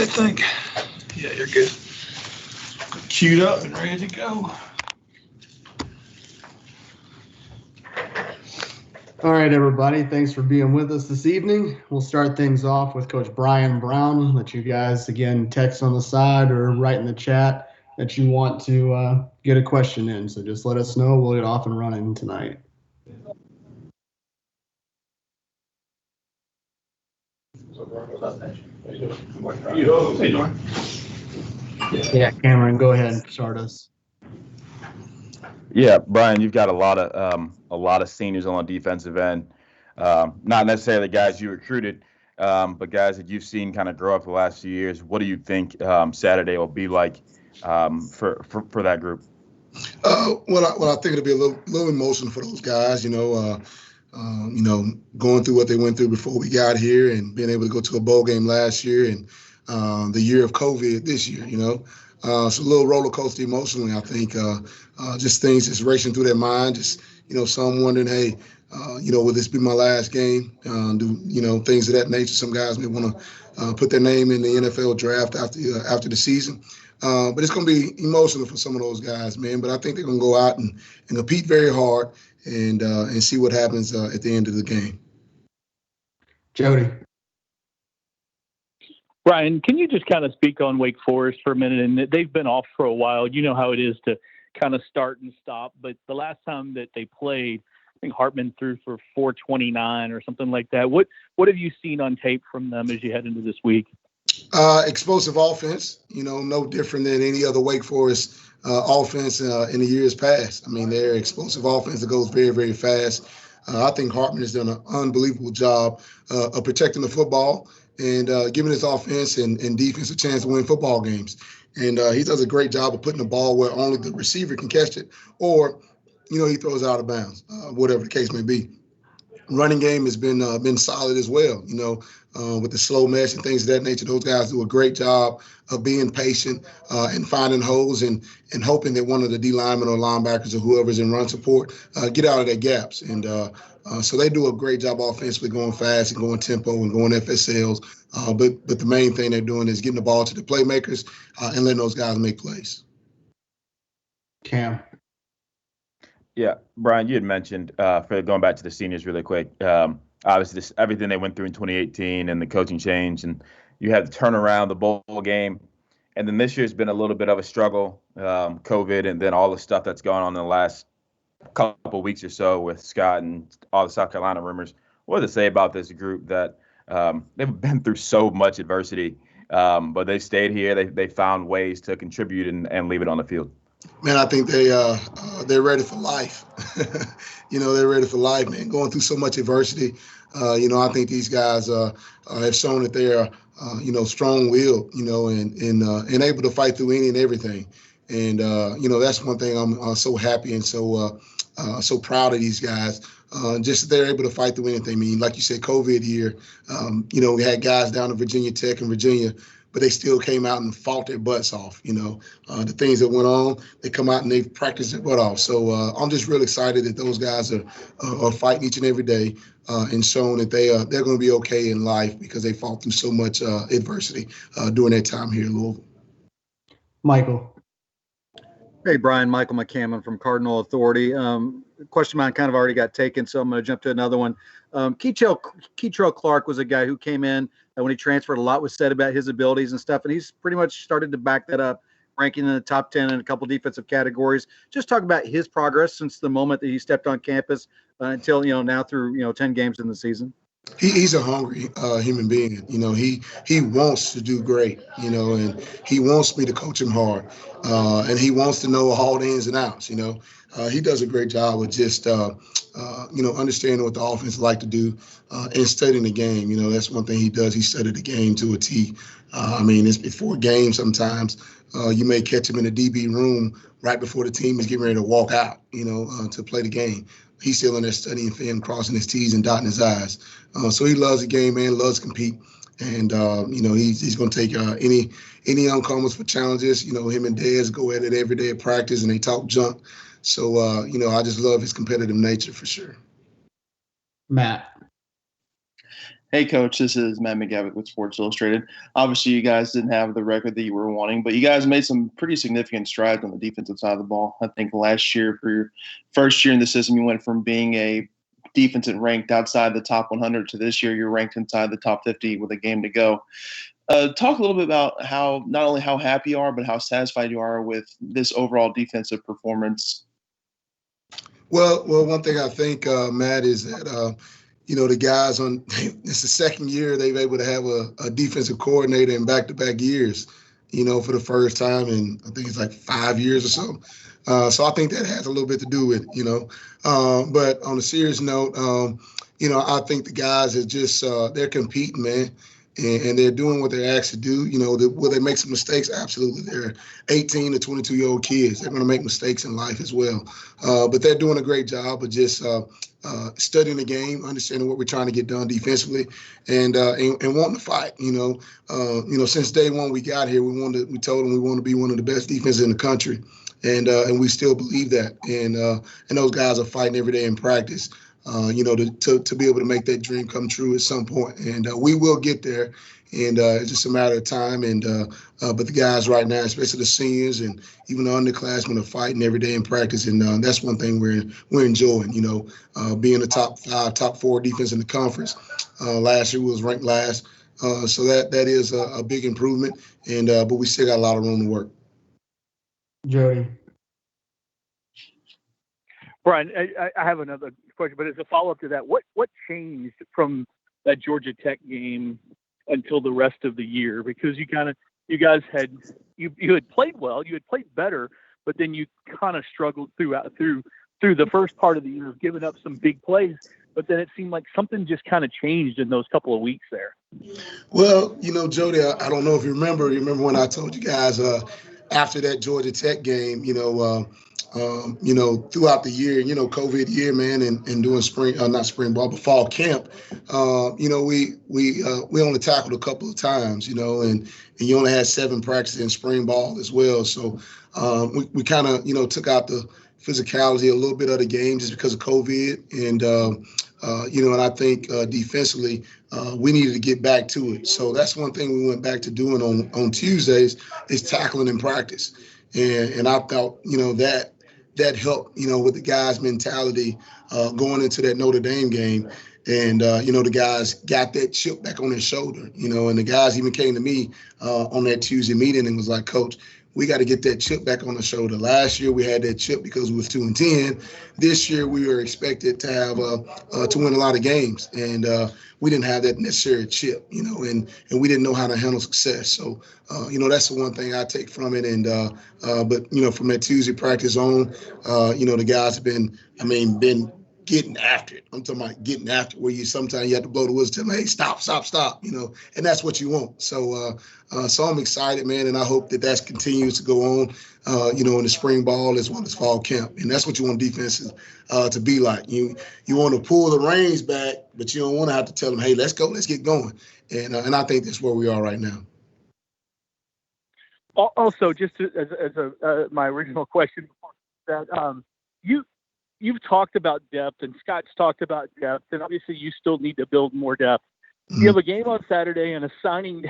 I think. Yeah, you're good. Queued up and ready to go. All right, everybody. Thanks for being with us this evening. We'll start things off with Coach Bryan Brown. Let you guys, again, text on the side or write in the chat that you want to get a question in. So just let us know. We'll get off and running tonight. Yeah, Cameron, go ahead and start us. Yeah, Bryan, you've got a lot of seniors on the defensive end. Not necessarily guys you recruited, but guys that you've seen kind of grow up the last few years. What do you think Saturday will be like for that group? Well, I think it'll be a little emotional for those guys. Going through what they went through before we got here, and being able to go to a bowl game last year, and the year of COVID this year. So a little roller coaster emotionally. I think just things just racing through their mind. Just some wondering, hey, will this be my last game? Things of that nature. Some guys may want to put their name in the NFL draft after the season. But it's going to be emotional for some of those guys, man. But I think they're going to go out and compete very hard and see what happens at the end of the game. Jody. Bryan, can you just kind of speak on Wake Forest for a minute? And they've been off for a while. You know how it is to kind of start and stop. But the last time that they played, I think Hartman threw for 429 or something like that. What have you seen on tape from them as you head into this week? Explosive offense, no different than any other Wake Forest offense in the years past. I mean, they're explosive offense that goes very, very fast. I think Hartman has done an unbelievable job of protecting the football and giving his offense and defense a chance to win football games. And he does a great job of putting the ball where only the receiver can catch it, or, he throws it out of bounds, whatever the case may be. Running game has been solid as well, with the slow mesh and things of that nature. Those guys do a great job of being patient and finding holes and hoping that one of the D linemen or linebackers or whoever's in run support get out of their gaps. And so they do a great job offensively, going fast and going tempo and going FSLs. But the main thing they're doing is getting the ball to the playmakers and letting those guys make plays. Cam. Yeah, Bryan, you had mentioned, for going back to the seniors really quick, obviously everything they went through in 2018 and the coaching change, and you had to turn around the bowl game. And then this year's been a little bit of a struggle, COVID, and then all the stuff that's going on in the last couple of weeks or so with Scott and all the South Carolina rumors. What does it say about this group that they've been through so much adversity, but they stayed here, they found ways to contribute and leave it on the field? Man, I think they're ready for life. They're ready for life, man. Going through so much adversity. I think these guys have shown that they are, strong-willed, and able to fight through any and everything. And that's one thing I'm so happy and so proud of these guys. Just that they're able to fight through anything. I mean, like you said, COVID year. We had guys down in Virginia Tech and Virginia, but they still came out and fought their butts off. The things that went on, they come out and they've practiced their butt off. So I'm just real excited that those guys are fighting each and every day and showing that they're going to be okay in life because they fought through so much adversity during their time here in Louisville. Michael. Hey, Bryan, Michael McCammon from Cardinal Authority. Question mine kind of already got taken, so I'm going to jump to another one. Keitrell Clark was a guy who came in when he transferred. A lot was said about his abilities and stuff, and he's pretty much started to back that up, ranking in the top 10 in a couple defensive categories. Just talk about his progress since the moment that he stepped on campus until now through 10 games in the season. He's a hungry human being. He wants to do great, and he wants me to coach him hard, and he wants to know all the ins and outs. He does a great job with just understanding what the offense like to do and studying the game. That's one thing he does. He studied the game to a T. It's before games sometimes. You may catch him in the DB room right before the team is getting ready to walk out, to play the game. He's still in there studying film, crossing his T's and dotting his I's. So he loves the game, man, loves to compete. And, he's going to take any uncomers for challenges. Him and Dez go at it every day at practice, and they talk junk. So, I just love his competitive nature for sure. Matt. Hey, Coach, this is Matt McGavick with Sports Illustrated. Obviously, you guys didn't have the record that you were wanting, but you guys made some pretty significant strides on the defensive side of the ball. I think last year, for your first year in the system, you went from being a defense that ranked outside the top 100 to this year you're ranked inside the top 50 with a game to go. Talk a little bit about how not only how happy you are, but how satisfied you are with this overall defensive performance. Well, one thing I think, Matt, is that the guys it's the second year they've able to have a defensive coordinator in back-to-back years, for the first time in, I think it's like 5 years or so. So I think that has a little bit to do with it, But on a serious note, I think the guys are just they're competing, man. And they're doing what they're asked to do. Will they make some mistakes? Absolutely. They're 18 to 22-year-old kids. They're going to make mistakes in life as well. But they're doing a great job of just studying the game, understanding what we're trying to get done defensively, and wanting to fight. Since day one we got here, we told them we want to be one of the best defenses in the country, and we still believe that. And those guys are fighting every day in practice. To be able to make that dream come true at some point. And we will get there. And it's just a matter of time. But the guys right now, especially the seniors and even the underclassmen, are fighting every day in practice. And that's one thing we're enjoying, being a top 5, top 4 defense in the conference. Last year we was ranked last. So that is a big improvement. But we still got a lot of room to work. Jody. Bryan, I have another question, but as a follow-up to that, what changed from that Georgia Tech game until the rest of the year? Because you guys had played well, you had played better, but then you kind of struggled through the first part of the year, giving up some big plays. But then it seemed like something just kind of changed in those couple of weeks there. Well, Jody, I don't know if you remember when I told you guys after that Georgia Tech game, throughout the year, COVID year, man, and doing not spring ball, but fall camp, we only tackled a couple of times, and you only had 7 practices in spring ball as well. So we kind of, took out the physicality a little bit of the game just because of COVID. And I think defensively, we needed to get back to it. So that's one thing we went back to doing on Tuesdays is tackling in practice. And I thought, that helped, with the guys' mentality going into that Notre Dame game. And, the guys got that chip back on their shoulder, and the guys even came to me on that Tuesday meeting and was like, Coach, we got to get that chip back on the shoulder. Last year we had that chip because we was 2-10. This year we were expected to have to win a lot of games, and we didn't have that necessary chip, and we didn't know how to handle success. So, that's the one thing I take from it. And but from that Tuesday practice on, the guys have been getting after it. I'm talking about getting after it, where sometimes you have to blow the whistle, tell them, hey, stop, and that's what you want. So I'm excited, man, and I hope that continues to go on, in the spring ball as well as fall camp. And that's what you want defenses to be like. You want to pull the reins back, but you don't want to have to tell them, hey, let's go, let's get going. And I think that's where we are right now. Also, just my original question, that you've talked about depth, and Scott's talked about depth, and obviously you still need to build more depth. Mm-hmm. You have a game on Saturday and a signing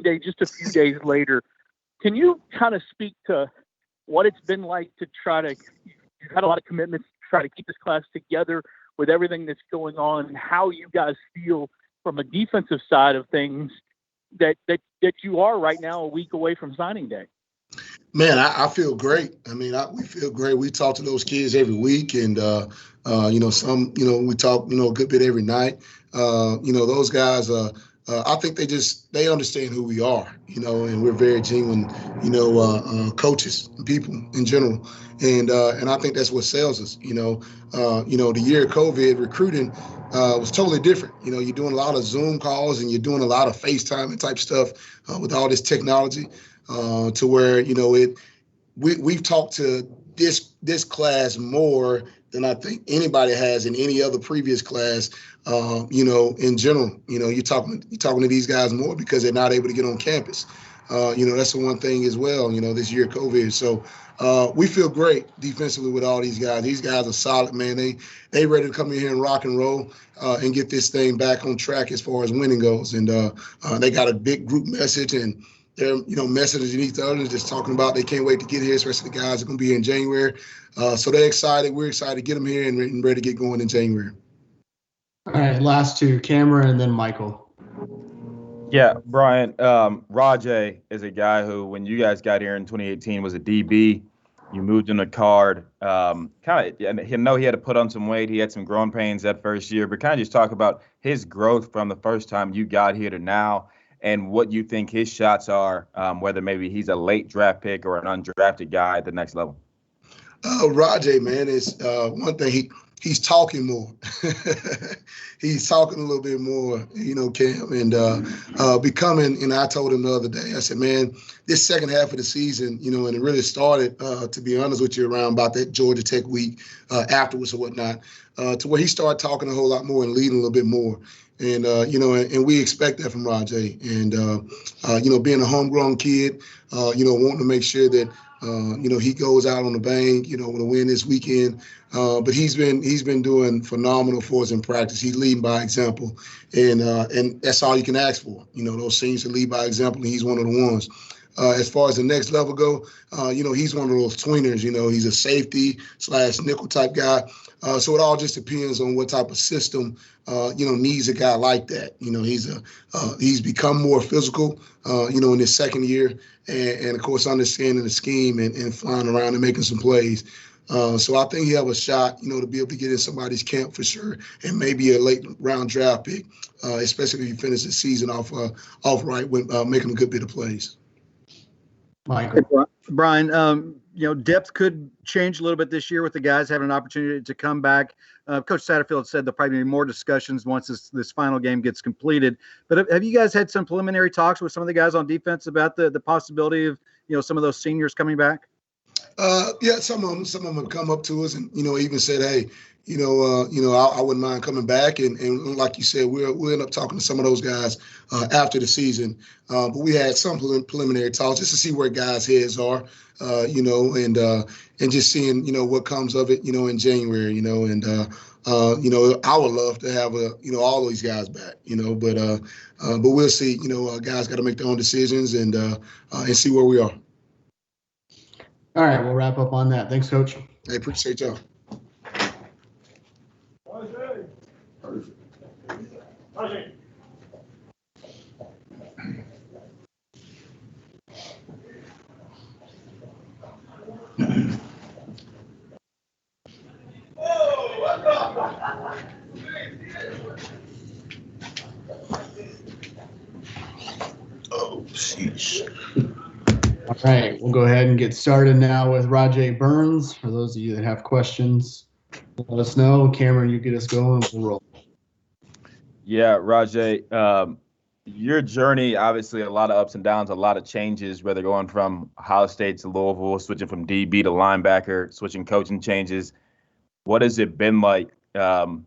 day just a few days later. Can you kind of speak to what it's been like to you've had a lot of commitments to try to keep this class together with everything that's going on, and how you guys feel from a defensive side of things that you are right now a week away from signing day? Man, I feel great. We feel great. We talk to those kids every week, and some, we talk, a good bit every night. Those guys, I think they understand who we are, and we're very genuine, coaches and people in general, and I think that's what sells us. The year of COVID, recruiting was totally different. You're doing a lot of Zoom calls and you're doing a lot of FaceTime and type stuff with all this technology. To where we've talked to this class more than I think anybody has in any other previous class. In general, you're talking to these guys more because they're not able to get on campus. That's the one thing as well. This year COVID. So we feel great defensively with all these guys. These guys are solid, man. They ready to come in here and rock and roll and get this thing back on track as far as winning goes. And they got a big group message, and they're messaging each other, just talking about they can't wait to get here, especially the guys that are going to be here in January. So they're excited. We're excited to get them here and ready to get going in January. All right, last two, Cameron and then Michael. Yeah, Bryan, Rodjay is a guy who, when you guys got here in 2018, was a DB. You moved him to guard. He had to put on some weight. He had some growing pains that first year, but kind of just talk about his growth from the first time you got here to now and what you think his shots are, whether maybe he's a late draft pick or an undrafted guy at the next level. Rodjay, man, is one thing he's talking more. He's talking a little bit more, Cam, and becoming. And I told him the other day, I said, man, this second half of the season, and it really started, to be honest with you, around about that Georgia Tech week afterwards or whatnot, to where he started talking a whole lot more and leading a little bit more. And, and we expect that from Rodjay. And, being a homegrown kid, wanting to make sure that, he goes out on the bank, with a win this weekend. But he's been doing phenomenal for us in practice. He's leading by example. And that's all you can ask for. Those seniors to lead by example, and he's one of the ones. As far as the next level go, he's one of those tweeners. He's a safety / nickel type guy. So it all just depends on what type of system, needs a guy like that. He's become more physical, in his second year, and of course understanding the scheme and flying around and making some plays. So I think he have a shot, to be able to get in somebody's camp for sure, and maybe a late round draft pick, especially if you finish the season off right with making a good bit of plays. Michael. Bryan, depth could change a little bit this year with the guys having an opportunity to come back. Coach Satterfield said there'll probably be more discussions once this final game gets completed. But have you guys had some preliminary talks with some of the guys on defense about the possibility of, some of those seniors coming back? Yeah, some of them have come up to us and, even said, hey, I wouldn't mind coming back. And like you said, we'll end up talking to some of those guys after the season. But we had some preliminary talks just to see where guys' heads are, and just seeing, what comes of it, in January, and I would love to have all these guys back, but we'll see. Guys got to make their own decisions and see where we are. All right, we'll wrap up on that. Thanks, Coach. I appreciate y'all. Oh, sheesh. All right, we'll go ahead and get started now with Rodjay Burns. For those of you that have questions, let us know. Cameron, you get us going. We'll roll. Yeah, Rodjay, your journey, obviously a lot of ups and downs, a lot of changes, whether going from Ohio State to Louisville, switching from DB to linebacker, switching coaching changes. What has it been like to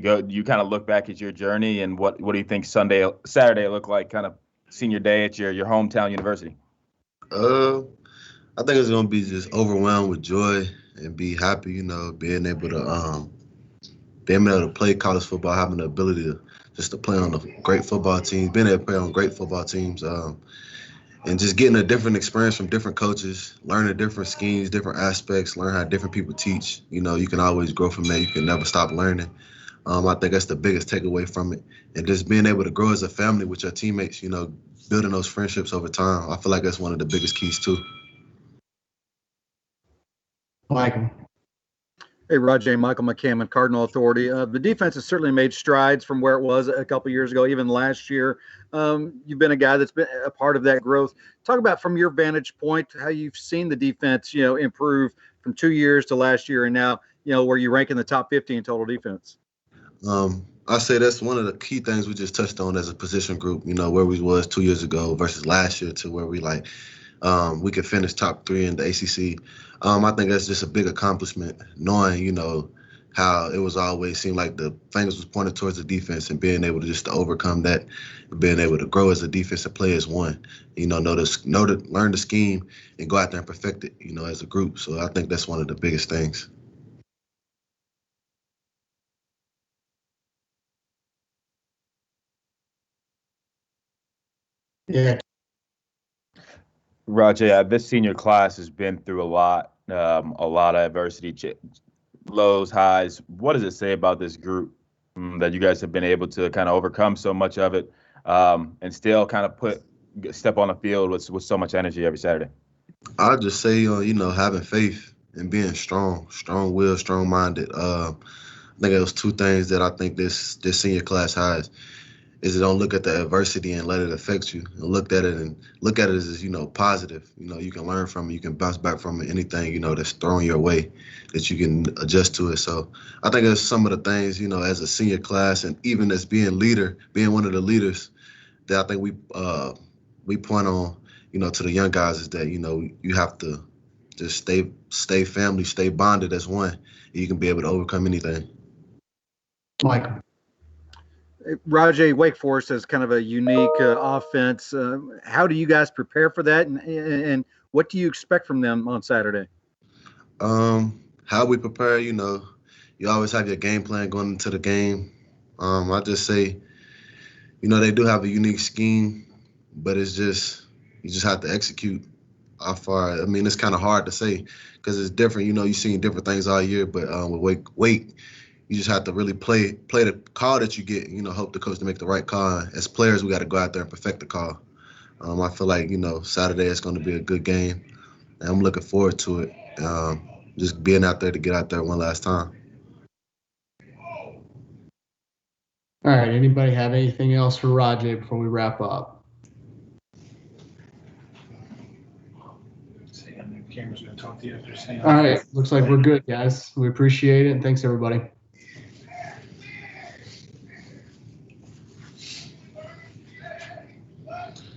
go? You kind of look back at your journey, and what do you think Saturday looked like, kind of senior day at your hometown university? I think it's gonna be just overwhelmed with joy and be happy, being able to play college football, having the ability to play on a great football team, being able to play on great football teams, and just getting a different experience from different coaches, learning different schemes, different aspects, learn how different people teach. You can always grow from there. You can never stop learning. I think that's the biggest takeaway from it. And just being able to grow as a family with your teammates, building those friendships over time. I feel like that's one of the biggest keys too. Michael. Hey, Rodjay, Michael McCammon, Cardinal Authority. The defense has certainly made strides from where it was a couple years ago, even last year. You've been a guy that's been a part of that growth. Talk about, from your vantage point, how you've seen the defense, improve from 2 years to last year, and now, where you rank in the top 50 in total defense. I say that's one of the key things we just touched on as a position group, where we was 2 years ago versus last year to where we we could finish top 3 in the ACC. I think that's just a big accomplishment, knowing, how it was always seemed like the fingers was pointed towards the defense, and being able to just to overcome that, and being able to grow as a defensive player as one. Learn the scheme and go out there and perfect it, as a group. So I think that's one of the biggest things. Yeah. Rodjay, this senior class has been through a lot of adversity, lows, highs. What does it say about this group that you guys have been able to kind of overcome so much of it and still kind of step on the field with so much energy every Saturday? I'll just say, having faith and being strong-willed, strong-minded. I think those two things that I think this senior class has is don't look at the adversity and let it affect you. And look at it as positive. You can learn from it, you can bounce back from it. Anything that's thrown your way, that you can adjust to it. So I think it's some of the things as a senior class, and even as being one of the leaders, that I think we point on to the young guys, is that you have to just stay family, stay bonded as one, and you can be able to overcome anything. Mike. Rodjay, Wake Forest has kind of a unique offense. How do you guys prepare for that, and what do you expect from them on Saturday? How we prepare, you always have your game plan going into the game. I just say, they do have a unique scheme, but it's just you just have to execute. How far? I mean, it's kind of hard to say because it's different. You've seen different things all year, but with Wake, you just have to really play the call that you get. Hope the coach to make the right call. As players, we got to go out there and perfect the call. I feel like Saturday is going to be a good game, and I'm looking forward to it. Just being out there to get out there one last time. All right. Anybody have anything else for Rodjay before we wrap up? Camera's going to talk to you. All right. Looks like we're good, guys. We appreciate it, and thanks, everybody.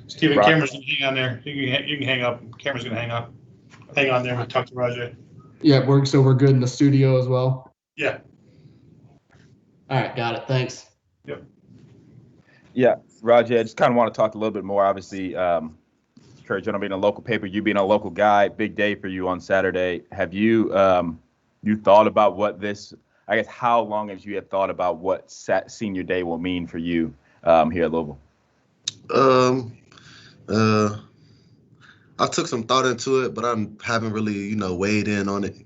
Steven, camera's going to hang on there. You can hang up. Camera's going to hang up. Hang on there. We'll talk to Rodjay. Yeah, we're good in the studio as well. Yeah. All right, got it. Thanks. Yep. Yeah, Rodjay, I just kind of want to talk a little bit more. Obviously, Curry Journal being a local paper, you being a local guy, big day for you on Saturday. Have you thought about what this? I guess how long have you had thought about what senior day will mean for you here at Louisville? I took some thought into it, but I haven't really, weighed in on it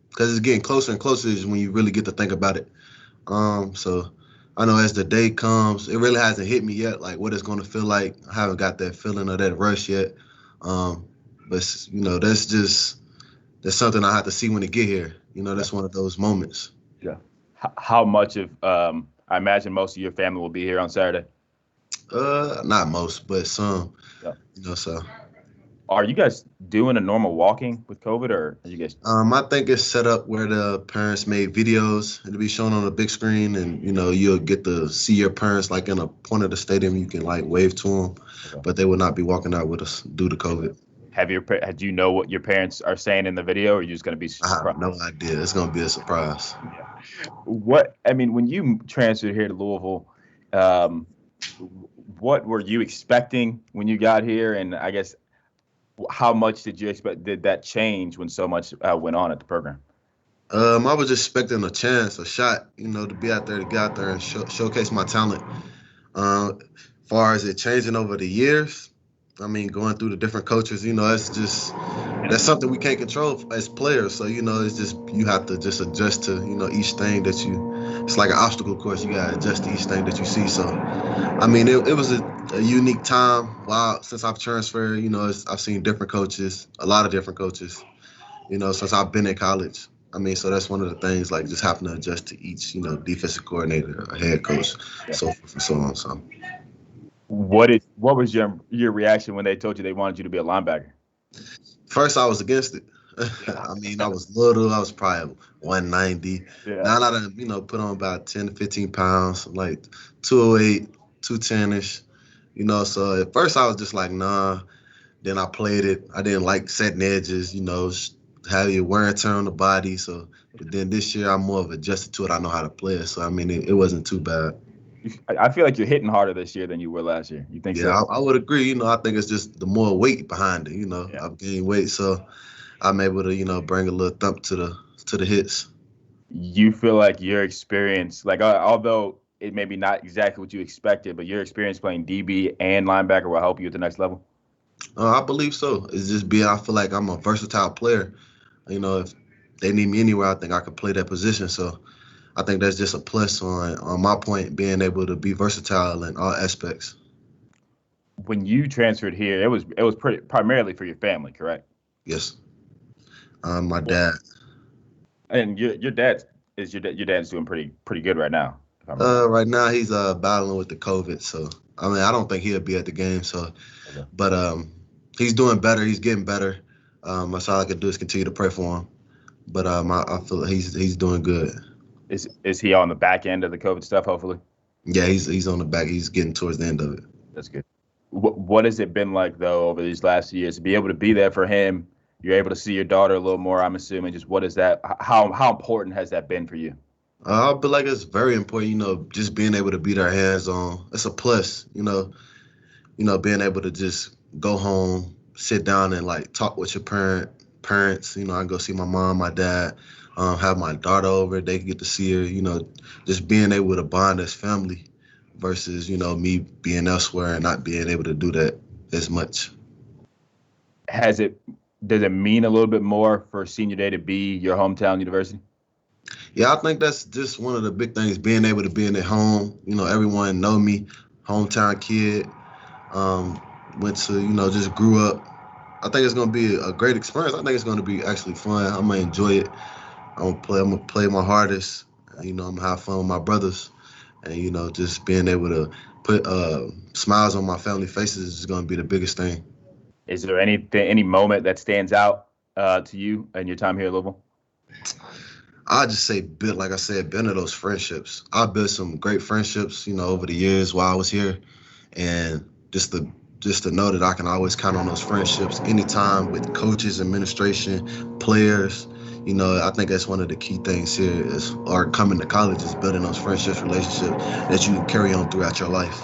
because it's getting closer and closer is when you really get to think about it. So I know as the day comes, it really hasn't hit me yet, like what it's going to feel like. I haven't got that feeling or that rush yet. But that's something I have to see when it get here. That's one of those moments. Yeah. How much of, I imagine most of your family will be here on Saturday? Not most, but some. Yeah. So. Are you guys doing a normal walking with COVID, or are you guys? I think it's set up where the parents made videos. It'll be shown on a big screen, and you'll get to see your parents like in a point of the stadium. You can like wave to them, but they will not be walking out with us due to COVID. Do you know what your parents are saying in the video, or are you just going to be surprised? I have no idea. It's going to be a surprise. Yeah. When you transferred here to Louisville, what were you expecting when you got here, and I guess how much did you expect? Did that change when so much went on at the program? I was expecting a shot, to be out there, to get out there and showcase my talent. Far as it changing over the years, going through the different coaches, that's something we can't control as players. So, it's just, you have to just adjust to, each thing that it's like an obstacle course. You got to adjust to each thing that you see. So, it was a unique time. Since I've transferred, I've seen different coaches, a lot of different coaches, since I've been in college. So that's one of the things, like just having to adjust to each, defensive coordinator, or head coach, so forth and so on. So. What was your reaction when they told you they wanted you to be a linebacker? First, I was against it. I was little. I was probably 190. Yeah. Now I done, put on about 10 to 15 pounds, like 208, 210-ish. So at first I was just like, nah. Then I played it. I didn't like setting edges, have your wear and tear on the body. So, but then this year I'm more of adjusted to it. I know how to play it. So I mean, it wasn't too bad. I feel like you're hitting harder this year than you were last year. You think Yeah, so? I would agree. I think it's just the more weight behind it. Yeah. I've gained weight, so I'm able to, bring a little thump to the hits. You feel like your experience, like although it may be not exactly what you expected, but your experience playing DB and linebacker will help you at the next level? I believe so. It's just I feel like I'm a versatile player. If they need me anywhere, I think I could play that position. So I think that's just a plus on my point, being able to be versatile in all aspects. When you transferred here, it was pretty primarily for your family, correct? Yes. My dad. And your dad's doing pretty good right now. If I'm right. Right now he's battling with the COVID, so I mean I don't think he'll be at the game. So, Okay. but he's doing better. He's getting better. That's all I can do is continue to pray for him. But I feel he's doing good. Is he on the back end of the COVID stuff? Hopefully. Yeah, he's on the back. He's getting towards the end of it. That's good. What has it been like though over these last years to be able to be there for him? You're able to see your daughter a little more, I'm assuming. Just what is that? How important has that been for you? I feel like it's very important. Just being able to beat our hands on. It's a plus. Being able to just go home, sit down, and like talk with your parents. I can go see my mom, my dad, have my daughter over. They can get to see her. Just being able to bond as family versus me being elsewhere and not being able to do that as much. Does it mean a little bit more for senior day to be your hometown university? Yeah, I think that's just one of the big things, being able to be in at home. Everyone know me, hometown kid. Went to, just grew up. I think it's gonna be a great experience. I think it's gonna be actually fun. I'm gonna enjoy it. I'm gonna play my hardest. I'm gonna have fun with my brothers, and just being able to put smiles on my family faces is gonna be the biggest thing. Is there any moment that stands out to you in your time here at Louisville? I just say, like I said, building those friendships. I built some great friendships, over the years while I was here, and just to know that I can always count on those friendships anytime with coaches, administration, players. I think that's one of the key things here or coming to college is building those friendships, relationships that you can carry on throughout your life.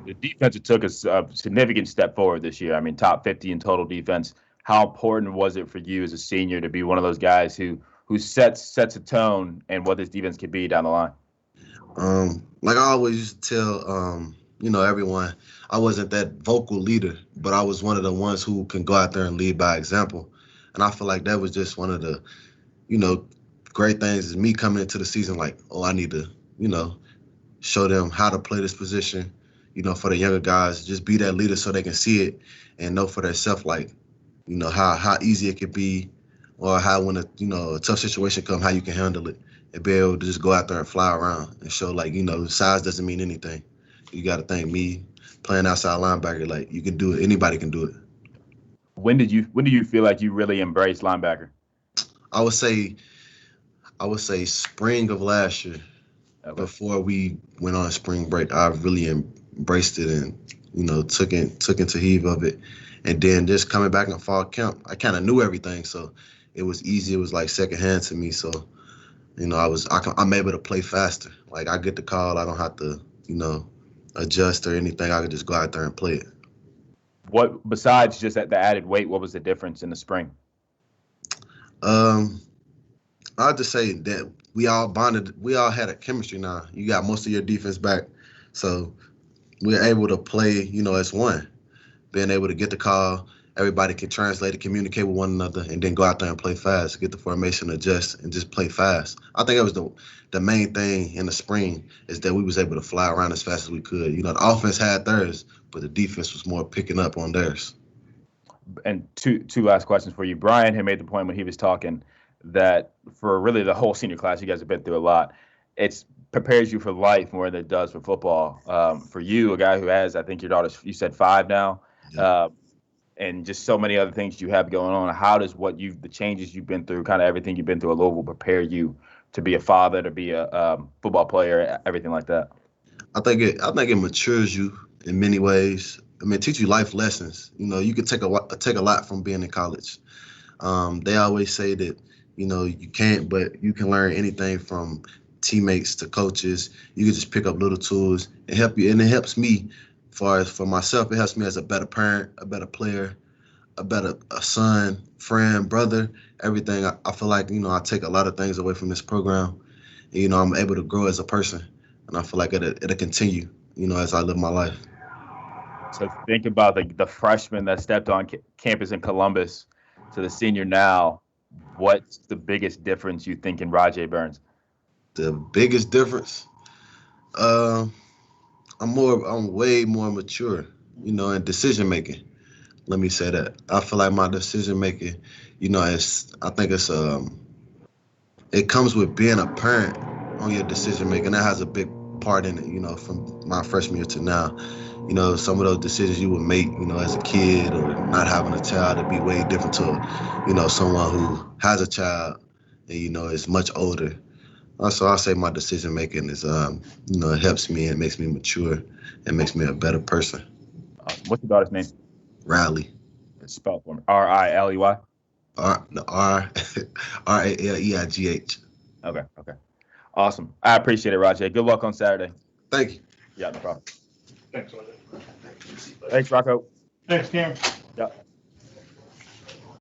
The defense took a significant step forward this year. I mean, top 50 in total defense. How important was it for you as a senior to be one of those guys who sets a tone and what this defense could be down the line? Like I always used to tell, everyone, I wasn't that vocal leader, but I was one of the ones who can go out there and lead by example. And I feel like that was just one of the, great things is me coming into the season like, oh, I need to, show them how to play this position, for the younger guys, just be that leader so they can see it and know for themselves, like, how easy it could be or how when a tough situation comes, how you can handle it and be able to just go out there and fly around and show like, size doesn't mean anything. You got to think me playing outside linebacker, like you can do it. Anybody can do it. When do you feel like you really embraced linebacker? I would say spring of last year. Okay. Before we went on spring break, I really embraced it and, took into heave of it. And then just coming back in fall camp, I kind of knew everything. So it was easy. It was like secondhand to me. So, I'm able to play faster. Like I get the call. I don't have to, adjust or anything. I could just go out there and play it. What, besides just the added weight, what was the difference in the spring? I'll just say that we all bonded. We all had a chemistry now. You got most of your defense back. So we're able to play, as one. Being able to get the call, everybody can translate it, communicate with one another, and then go out there and play fast, get the formation, adjust, and just play fast. I think that was the main thing in the spring is that we was able to fly around as fast as we could. The offense had theirs, but the defense was more picking up on theirs. And two last questions for you. Bryan had made the point when he was talking that for really the whole senior class, you guys have been through a lot. It prepares you for life more than it does for football. For you, a guy who has, I think your daughter's, you said 5 now, yeah. And just so many other things you have going on. How does the changes you've been through, kind of everything you've been through at Louisville, prepare you to be a father, to be a football player, everything like that? I think it matures you in many ways. I mean, it teaches you life lessons. You can take a lot from being in college. They always say that, you can't, but you can learn anything from teammates to coaches. You can just pick up little tools and help you. And it helps me for myself. It helps me as a better parent, a better player, a son, friend, brother, everything. I feel like, I take a lot of things away from this program. And, I'm able to grow as a person. And I feel like it'll continue, as I live my life. So think about the freshman that stepped on campus in Columbus to the senior now. What's the biggest difference you think in Rodjay Burns? The biggest difference, I'm way more mature, in decision making. Let me say that. I feel like my decision making, it comes with being a parent on your decision making. That has a big part in it, from my freshman year to now. Some of those decisions you would make, as a kid or not having a child, would be way different to, someone who has a child and, is much older. So I'll say my decision making is, it helps me and makes me mature and makes me a better person. What's your daughter's name? Riley. Spell it for me. Riley. Raleigh. Okay. Awesome. I appreciate it, Rodjay. Good luck on Saturday. Thank you. Yeah, no problem. Thanks, Thanks, Rocco. Thanks, Cam. Yeah.